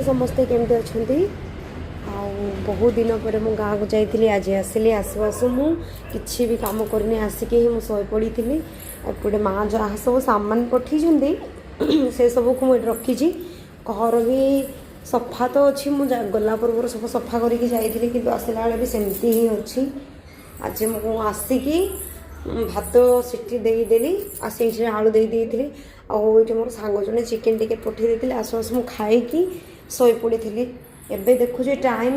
समस्ते केमती अच्छा बहुत दिन पर मु गाँव को जाइली आज आसिली आसु आसु मु किसी भी काम करनी आसिक ही मुझे शोई पड़ी थी एपटे माँ जहाँ सब सामान पठे से सब को मुझे रखी घर भी सफा तो अच्छी मुझे गला पूर्व सब सफा करके जाइली कि आसला बेले भी सेमती ही अच्छी आज मु आसिकी भात सीटी देदेली आसी आलू दे आठ मोर सांग जड़े चिकेन टिके पठे देते आसु आसु मुझे खाई शोई पड़ी थी एबे देखुची टाइम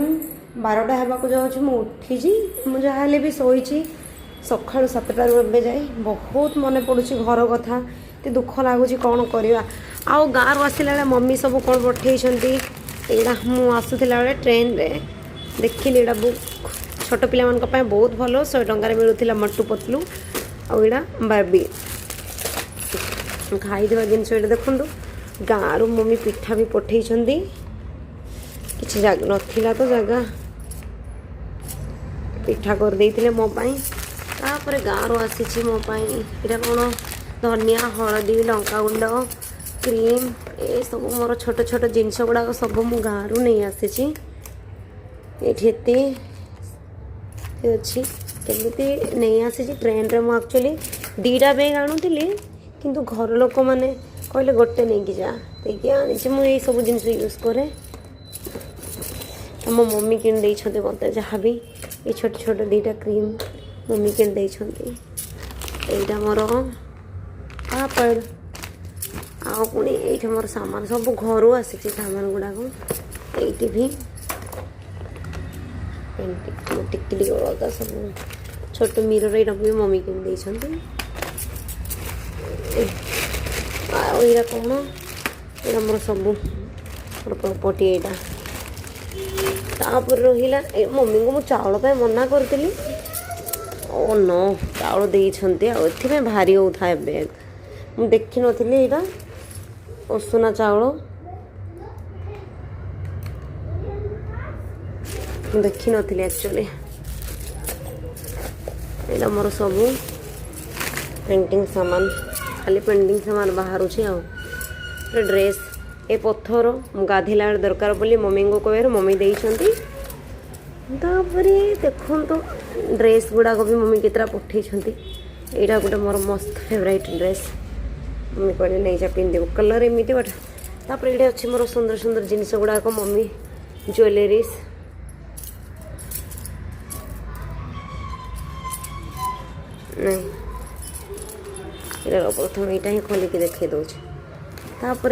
12टा होगा जाऊँ उठी मुझे भी शोची सका 7टारू एबे जाए बहुत मन पड़ू घर कथा तो दुख लगुच कौन करवा आउ गाँव आसला बेले मम्मी सब कौन पठे यहाँ मुझे आसूला बेले ट्रेन रे देखिली यहाँ बुक छोट पिला बहुत भल 100 टंकार मिलूला मटू पतलू आईटा बारबी खाईदेवा जिनस ये देखूँ गाँव मम्मी पिठा भी पठे किसी नाला तो जगह पिठा कर देते मोपाई तापर गाँव आसी मोपाई यहाँ कौन धनिया हलदी लंका गुंड क्रीम ये सब मोर छोट छोट जिनस गुड़ाक सब मु गाँव नहीं आसी अच्छी केमी नहीं आसी ट्रेन रे मुझे एक्चुअली 2टा बैग आणुली किंतु घर लोक मैंने कहले गोटे नहीं कि जा देखिए आनी मुझे सब जिन यूज कै मो मम्मी किन मत जहाँ भी ये छोट छोट 2टा क्रीम मम्मी किन यहाँ मोर पापड़ आउ पुणी ये मोर सामान सब घर आसी सामान गुड़ाक ये भी टिकली अलग सब छोट मिरर यहाँ भी मम्मी किन यहाँ कौन यहाँ मोर सब प्रॉपर्टी यहाँ तापर रहा मम्मी को मुझे चाउल मना करी ओ नो चाउल देते भारी होता है बैग मुझे देखी नी यहाँ उसुना चाउल देखी नी एक्चुअली यहाँ मोर सब पेंटिंग सामान खाली पेंटिंग सामान बाहर ड्रेस ए पत्थर गाधेला दरकार बोली मम्मी को कह मम्मी देती देखो तो ड्रेस गुड़ाक भी मम्मी कितना पठे यहाँ गोटे मोर मस्त फेवरेट ड्रेस मम्मी कहले नहीं जा पिंधे कलर एमती बट तापर ये अच्छी मोर सुंदर सुंदर जिनस गुड़ाक मम्मी ज्वेलरीज नहीं प्रथम यहाँ ही खोलिकी देखी दूसरे तापर